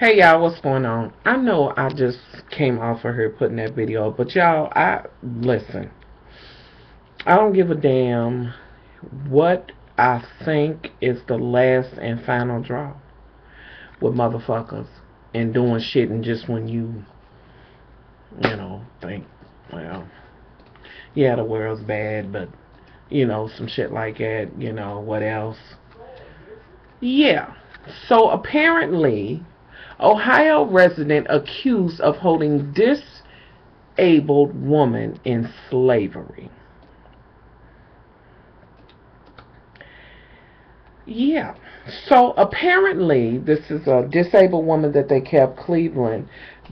Hey y'all, what's going on? I know I just came off of her putting that video, but y'all, I listen. I don't give a damn what I think is the last and final draw with motherfuckers and doing shit and just when think, well, yeah, the world's bad, but some shit like that, what else? Yeah. So apparently, Ohio resident accused of holding disabled woman in slavery. Yeah. So apparently, this is a disabled woman that they kept Cleveland.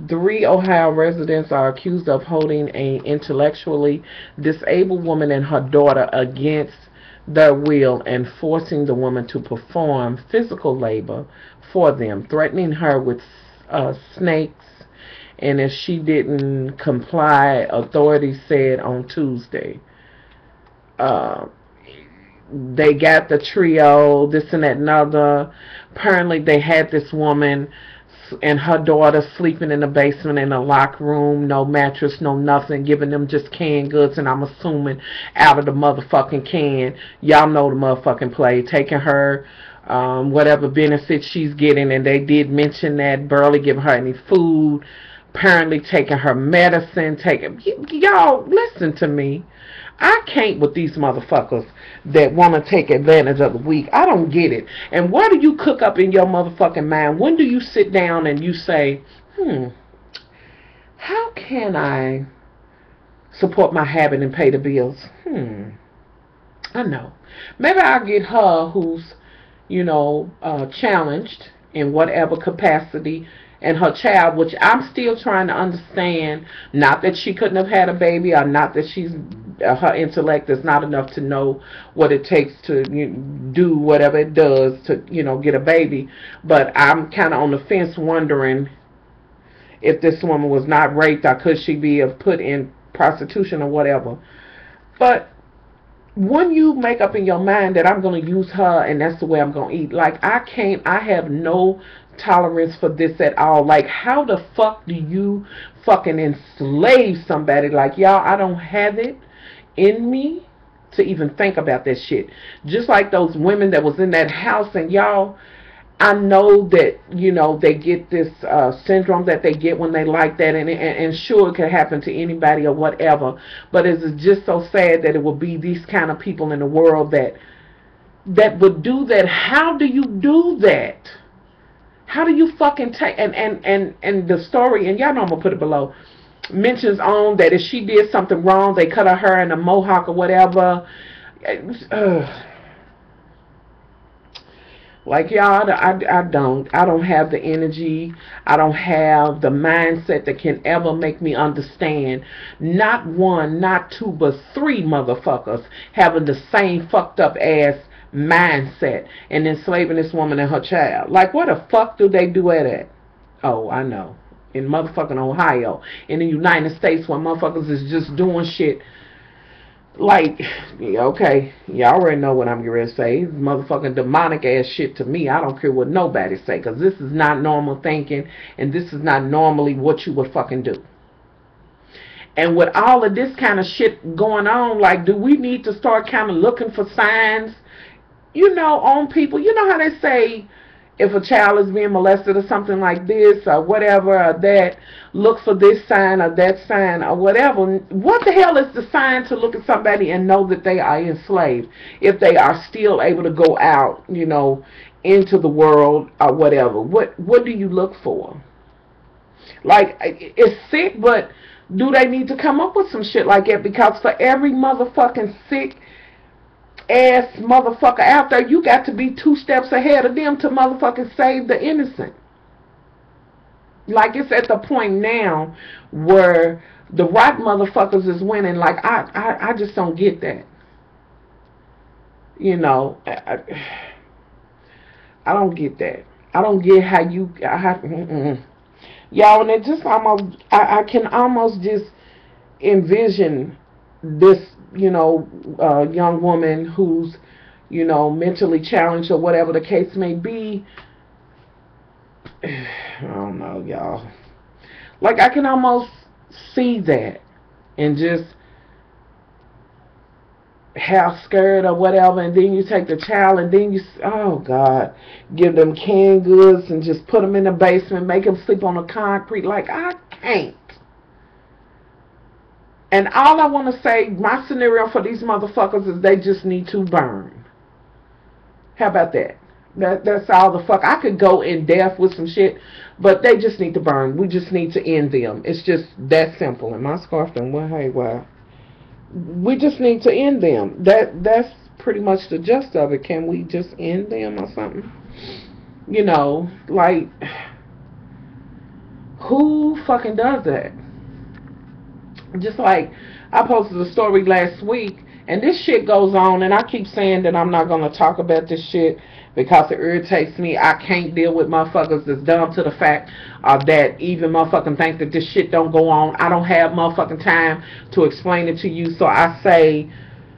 Three Ohio residents are accused of holding a intellectually disabled woman and her daughter against their will and forcing the woman to perform physical labor for them, threatening her with snakes. And if she didn't comply, authorities said on Tuesday. Uh, they got the trio, this and that and other. Apparently, they had this woman and her daughter sleeping in the basement in a locked room, no mattress, no nothing, giving them just canned goods, and I'm assuming out of the motherfucking can. Y'all know the motherfucking play. Taking her whatever benefits she's getting, and they did mention that, barely giving her any food, apparently taking her medicine, y'all, listen to me. I can't with these motherfuckers that want to take advantage of the weak. I don't get it. And what do you cook up in your motherfucking mind? When do you sit down and you say, how can I support my habit and pay the bills? I know. Maybe I'll get her who's, challenged in whatever capacity, and her child, which I'm still trying to understand. Not that she couldn't have had a baby, or not that her intellect is not enough to know what it takes to do whatever it does to get a baby. But I'm kind of on the fence, wondering if this woman was not raped, or could she be put in prostitution or whatever. But when you make up in your mind that I'm going to use her and that's the way I'm going to eat, like, I have no tolerance for this at all. Like, how the fuck do you fucking enslave somebody? Like, y'all, I don't have it in me to even think about that shit. Just like those women that was in that house, and y'all, I know that, they get this syndrome that they get when they like that, and sure, it could happen to anybody or whatever, but it's just so sad that it will be these kind of people in the world that would do that. How do you do that? How do you fucking take, and the story, and y'all know I'm gonna put it below, mentions on that if she did something wrong, they cut her hair in a mohawk or whatever. Like, y'all, I don't have the energy. I don't have the mindset that can ever make me understand not one, not two, but three motherfuckers having the same fucked up ass mindset and enslaving this woman and her child. Like, what the fuck do they do at it? Oh, I know. In motherfucking Ohio. In the United States, where motherfuckers is just doing shit. Like, okay, y'all already know what I'm going to say. Motherfucking demonic ass shit to me. I don't care what nobody say, because this is not normal thinking, and this is not normally what you would fucking do. And with all of this kind of shit going on, like, do we need to start kind of looking for signs, on people? You know how they say, if a child is being molested or something like this or whatever or that, look for this sign or that sign or whatever. What the hell is the sign to look at somebody and know that they are enslaved if they are still able to go out, into the world or whatever? What do you look for? Like, it's sick, but do they need to come up with some shit like that? Because for every motherfucking sick ass motherfucker out there, you got to be 2 steps ahead of them to motherfucking save the innocent. Like, it's at the point now where the right motherfuckers is winning. Like, I just don't get that. I don't get that. I don't get how you y'all, and it just almost, I can almost just envision this, young woman who's, mentally challenged or whatever the case may be, I don't know, y'all. Like, I can almost see that and just half scared or whatever, and then you take the child and then you, oh God, give them canned goods and just put them in the basement, make them sleep on the concrete. Like, I can't. And all I want to say, my scenario for these motherfuckers is they just need to burn. How about that? That's all the fuck. I could go in depth with some shit, but they just need to burn. We just need to end them. It's just that simple. And my scarf done went haywire. We just need to end them. That's pretty much the gist of it. Can we just end them or something? You know, like, who fucking does that? Just like I posted a story last week, and this shit goes on, and I keep saying that I'm not going to talk about this shit because it irritates me. I can't deal with motherfuckers that's dumb to the fact that even motherfucking think that this shit don't go on. I don't have motherfucking time to explain it to you, so I say,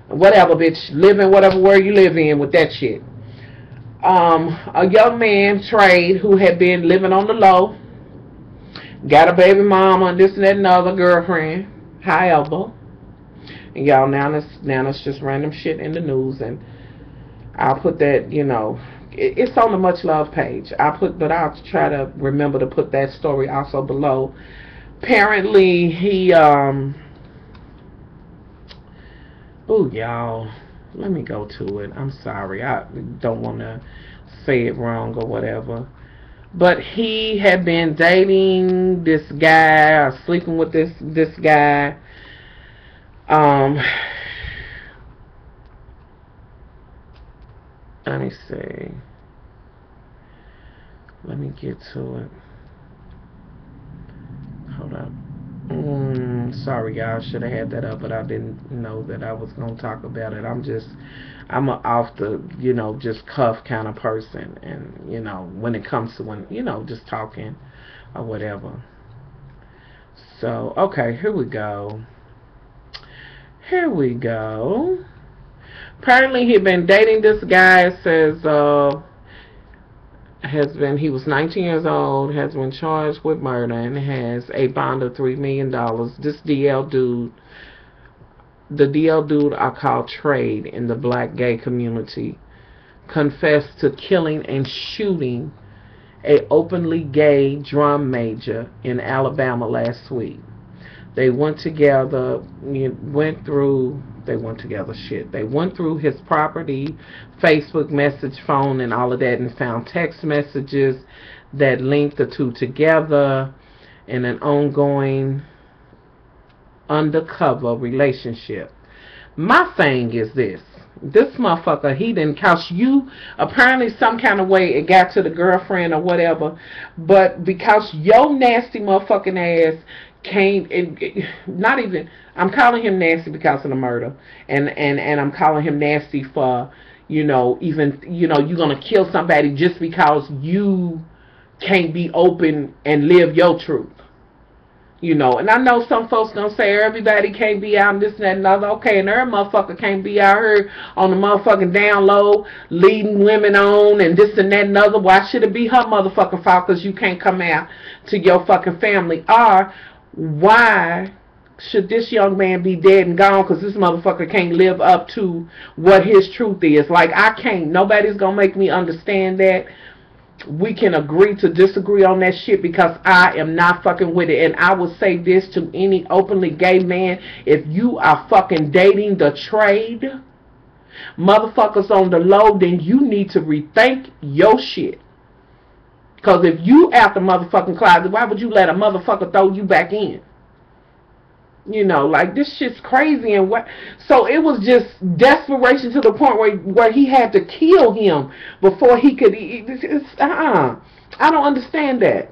whatever, bitch. Live in whatever world you live in with that shit. A young man, Trade, who had been living on the low, got a baby mama and this and that and other girlfriend. However, and y'all, now that's just random shit in the news, and I'll put that, you know, it's on the Much Love page. But I'll try to remember to put that story also below. Apparently, he, oh, y'all, let me go to it. I'm sorry. I don't want to say it wrong or whatever. But he had been dating this guy or sleeping with this guy. Let me see. Let me get to it. Hold up. Sorry, y'all. Should have had that up, but I didn't know that I was going to talk about it. I'm a off the, you know, just cuff kind of person. And, you know, when it comes to just talking or whatever. So, okay, here we go. Apparently, he'd been dating this guy. It says, he was 19 years old, has been charged with murder, and has a bond of $3 million. This DL dude, the DL dude I call Trade in the black gay community, confessed to killing and shooting a openly gay drum major in Alabama last week. They went together, They went through his property, Facebook message, phone, and all of that, and found text messages that linked the two together in an ongoing undercover relationship. My thing is this motherfucker, he didn't cause you, apparently some kind of way it got to the girlfriend or whatever, but because your nasty motherfucking ass came, not even, I'm calling him nasty because of the murder, and I'm calling him nasty for, even, you're gonna kill somebody just because you can't be open and live your truth. And I know some folks gonna say everybody can't be out and this and that and other. Okay, and every motherfucker can't be out here on the motherfucking down low, leading women on and this and that and other. Why should it be her motherfucking fault because you can't come out to your fucking family? Or why should this young man be dead and gone because this motherfucker can't live up to what his truth is? Like, I can't. Nobody's gonna make me understand that. We can agree to disagree on that shit because I am not fucking with it. And I will say this to any openly gay man: if you are fucking dating the trade, motherfuckers on the low, then you need to rethink your shit. Because if you out the motherfucking closet, why would you let a motherfucker throw you back in? Like, this shit's crazy. And so it was just desperation to the point where he had to kill him before he could eat. I don't understand that.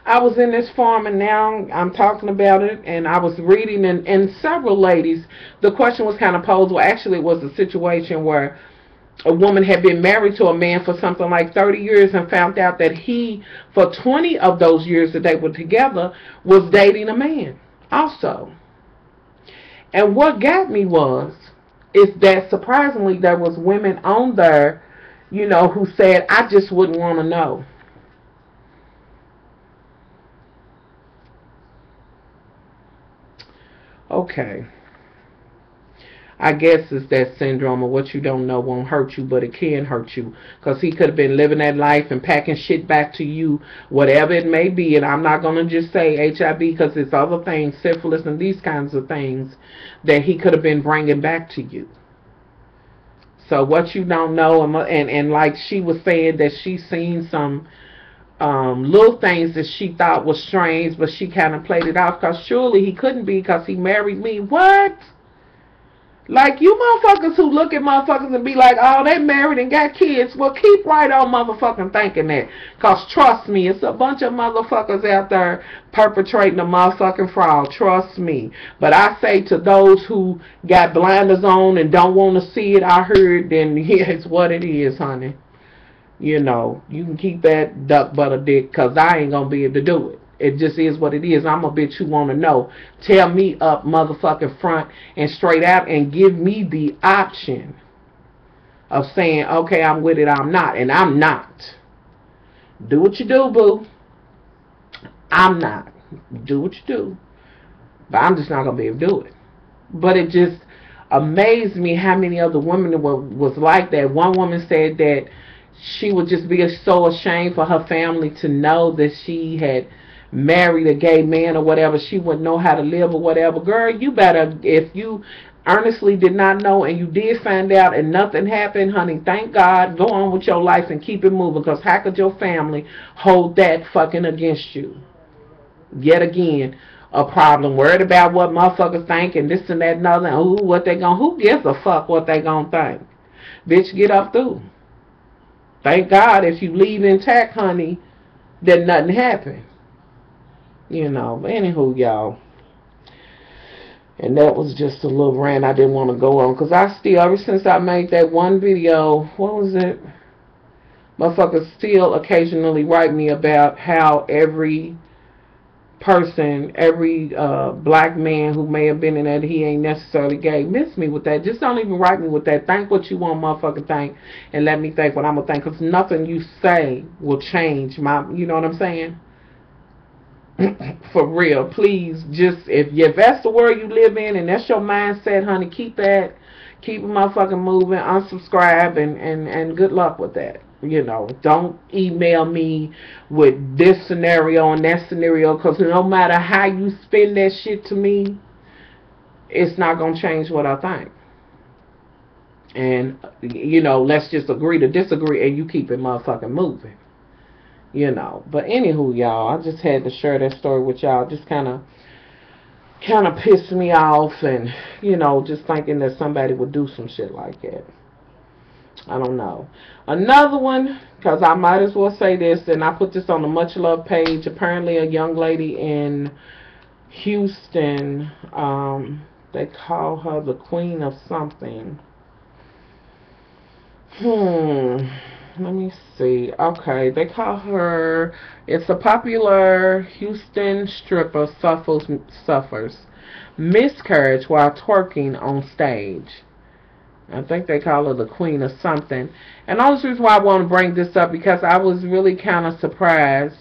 I was in this farm, and now I'm talking about it, and I was reading, and several ladies, the question was kind of posed. Well, actually, it was a situation where a woman had been married to a man for something like 30 years and found out that he, for 20 of those years that they were together, was dating a man also. And what got me is that surprisingly there was women on there, who said, I just wouldn't want to know. Okay. I guess it's that syndrome of what you don't know won't hurt you, but it can hurt you. Because he could have been living that life and packing shit back to you, whatever it may be. And I'm not going to just say HIV because it's other things, syphilis and these kinds of things that he could have been bringing back to you. So what you don't know, and like she was saying that she seen some little things that she thought was strange, but she kind of played it off because surely he couldn't be because he married me. What? Like, you motherfuckers who look at motherfuckers and be like, oh, they married and got kids. Well, keep right on motherfucking thinking that. Because trust me, it's a bunch of motherfuckers out there perpetrating a motherfucking fraud. Trust me. But I say to those who got blinders on and don't want to see it, I heard, then yeah, it's what it is, honey. You know, you can keep that duck butter dick because I ain't going to be able to do it. It just is what it is. I'm a bitch who want to know. Tell me up motherfucking front and straight out and give me the option of saying, okay, I'm with it, I'm not. And I'm not. Do what you do, boo. I'm not. Do what you do. But I'm just not going to be able to do it. But it just amazed me how many other women was like that. One woman said that she would just be so ashamed for her family to know that she had married a gay man or whatever. She wouldn't know how to live or whatever. Girl, you better, if you earnestly did not know and you did find out and nothing happened, honey, thank God, go on with your life and keep it moving, because how could your family hold that fucking against you? Yet again, a problem. Worried about what motherfuckers think and this and that and other. Ooh, what they gonna, who gives a fuck what they gonna think? Bitch, get up through. Thank God if you leave intact, honey, then nothing happened. You know, but anywho, y'all. And that was just a little rant I didn't want to go on. Because I still, ever since I made that one video, what was it? Motherfuckers still occasionally write me about how every person, every black man who may have been in that, he ain't necessarily gay. Miss me with that. Just don't even write me with that. Think what you want, motherfucker, think. And let me think what I'm going to think. Because nothing you say will change my, you know what I'm saying? For real, please, just if that's the world you live in and that's your mindset, honey, keep that, keep it motherfucking moving, unsubscribe, and good luck with that. You know, don't email me with this scenario and that scenario, because no matter how you spin that shit to me, it's not gonna change what I think. And you know, let's just agree to disagree, and you keep it motherfucking moving. You know, but anywho, y'all, I just had to share that story with y'all. Just kind of pissed me off, and you know, just thinking that somebody would do some shit like that. I don't know. Another one, because I might as well say this, and I put this on the Much Love page. Apparently, a young lady in Houston, they call her the Queen of something. Let me see. Okay, they call her, it's a popular Houston stripper suffers miscarriage while twerking on stage. I think they call her the Queen of something. And the only reason why I want to bring this up, because I was really kind of surprised.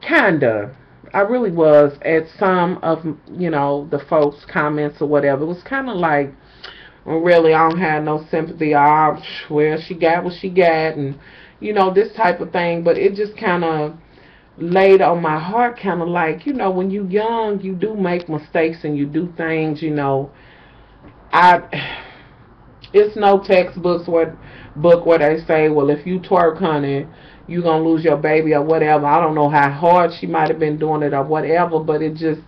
I really was, at some of, you know, the folks' comments or whatever. It was kind of like, well, really, I don't have no sympathy. Well, she got what she got, and, you know, this type of thing. But it just kind of laid on my heart, kind of like, you know, when you young, you do make mistakes and you do things, you know. It's no textbooks where they say, well, if you twerk, honey, you gonna lose your baby or whatever. I don't know how hard she might have been doing it or whatever, but it just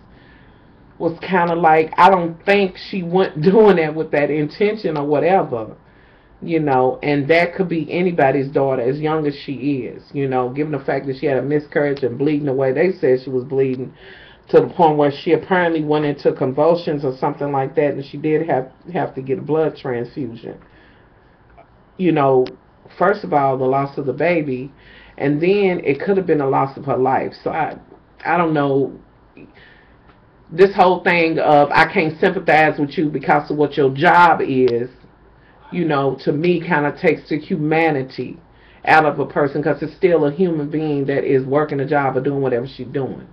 was kind of like, I don't think she went doing that with that intention or whatever, you know. And that could be anybody's daughter, as young as she is, you know, given the fact that she had a miscarriage and bleeding the way they said she was bleeding, to the point where she apparently went into convulsions or something like that, and she did have to get a blood transfusion. You know, first of all, the loss of the baby, and then it could have been a loss of her life. So I don't know. This whole thing of I can't sympathize with you because of what your job is, you know, to me kind of takes the humanity out of a person, because it's still a human being that is working a job or doing whatever she's doing.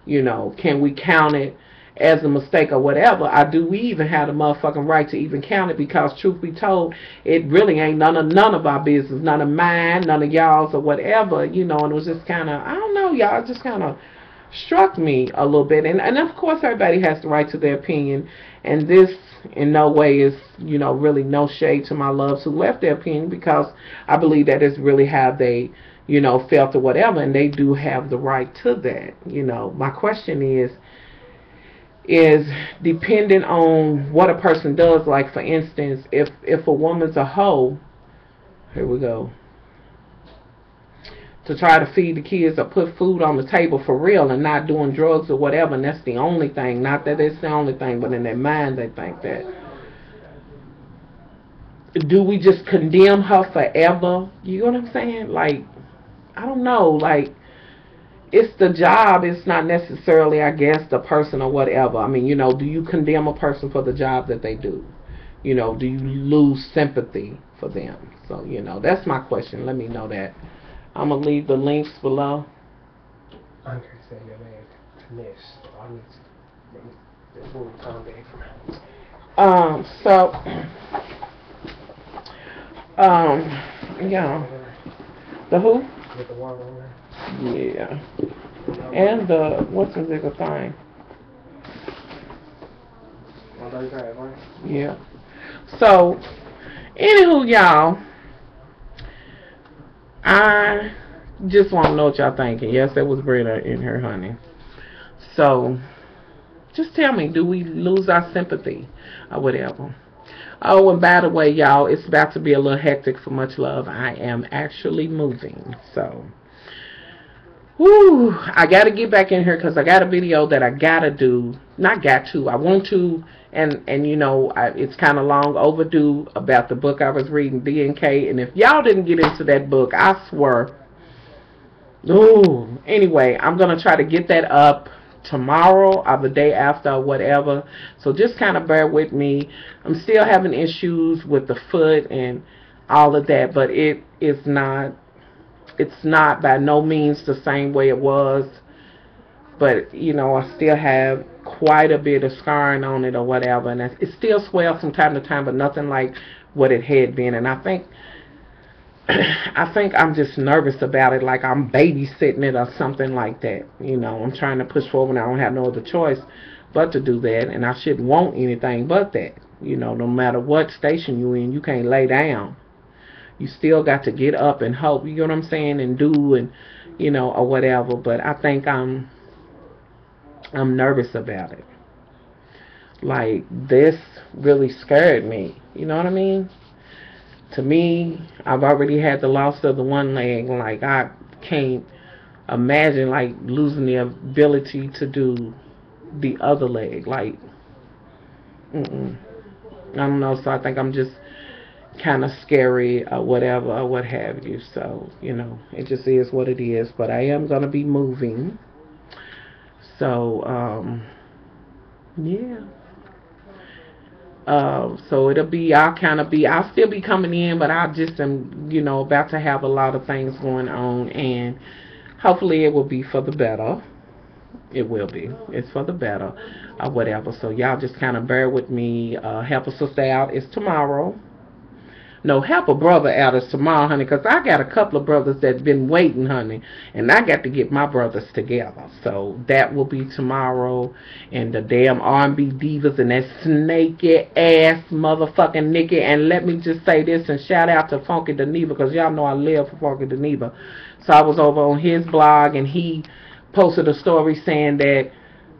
You know, can we count it as a mistake or whatever, do we even have the motherfucking right to even count it? Because truth be told, it really ain't none of our business, none of mine, none of y'all's or whatever, you know. And it was just kind of, I don't know, y'all, it just kind of struck me a little bit. And of course, everybody has the right to their opinion, and this in no way is, you know, really no shade to my loves who left their opinion, because I believe that is really how they, you know, felt or whatever, and they do have the right to that. You know, my question is depending on what a person does. Like, for instance, if a woman's a hoe, here we go, to try to feed the kids or put food on the table for real and not doing drugs or whatever, and that's the only thing, not that it's the only thing, but in their mind they think that, do we just condemn her forever? You know what I'm saying? Like, I don't know, like, it's the job, it's not necessarily, I guess, the person or whatever. I mean, you know, do you condemn a person for the job that they do? You know, do you lose sympathy for them? So, you know, that's my question. Let me know that. I'm going to leave the links below. Andre said your name, Tanish. I need to move Tom Day yeah. The who? With the water on there. Yeah. And the, what's the bigger thing? Right? Yeah. So, anywho, y'all, I just want to know what y'all thinking. Yes, there was Brenda in here, honey. So, just tell me, do we lose our sympathy or whatever? Oh, and by the way, y'all, it's about to be a little hectic for Much Love. I am actually moving, so whoo, I gotta get back in here because I got a video that I gotta do. Not got to, I want to, and you know, it's kind of long overdue, about the book I was reading, D&K. And if y'all didn't get into that book, I swear. Ooh, anyway, I'm gonna try to get that up tomorrow or the day after or whatever. So just kind of bear with me. I'm still having issues with the foot and all of that, but it's not by no means the same way it was. But you know, I still have quite a bit of scarring on it or whatever, and it still swells from time to time, but nothing like what it had been. And I think I'm just nervous about it, like I'm babysitting it or something like that. You know, I'm trying to push forward and I don't have no other choice but to do that, and I shouldn't want anything but that. You know, no matter what station you're in, you can't lay down. You still got to get up and hope, you know what I'm saying, and do, and, you know, or whatever. But I think I'm nervous about it. Like, this really scared me. You know what I mean? To me, I've already had the loss of the one leg. Like, I can't imagine, like, losing the ability to do the other leg. Like, I don't know. So I think I'm just kind of scary or whatever or what have you. So, you know, it just is what it is. But I am going to be moving. So, yeah. So it'll be, I'll still be coming in, but I just am, you know, about to have a lot of things going on, and hopefully it will be for the better. It will be. It's for the better, or whatever. So y'all just kind of bear with me. Help a sister out is tomorrow. No, help a brother out is tomorrow, honey, because I got a couple of brothers that's been waiting, honey, and I got to get my brothers together. So that will be tomorrow. And the damn R&B divas and that snaky ass motherfucking Nikki. And let me just say this and shout out to Funky Deneva, because y'all know I live for Funky Deneva. So I was over on his blog, and he posted a story saying that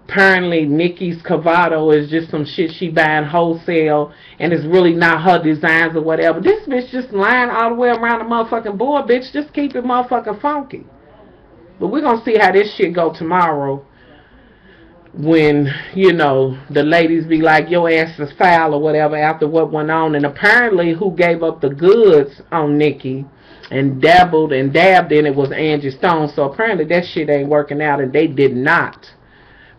apparently Nikki's Cavato is just some shit she buying wholesale, and it's really not her designs or whatever. This bitch just lying all the way around the motherfucking board, bitch. Just keep it motherfucking funky. But we're gonna see how this shit go tomorrow, when, you know, the ladies be like, your ass is foul or whatever after what went on. And apparently who gave up the goods on Nikki and dabbled and dabbed in it was Angie Stone. So apparently that shit ain't working out, and they did not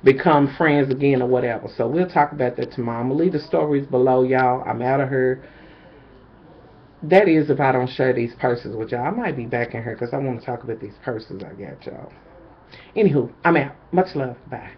become friends again or whatever. So we'll talk about that tomorrow. I'm going to leave the stories below, y'all. I'm out of here. That is if I don't share these purses with y'all. I might be back in here because I want to talk about these purses I got, y'all. Anywho, I'm out. Much love. Bye.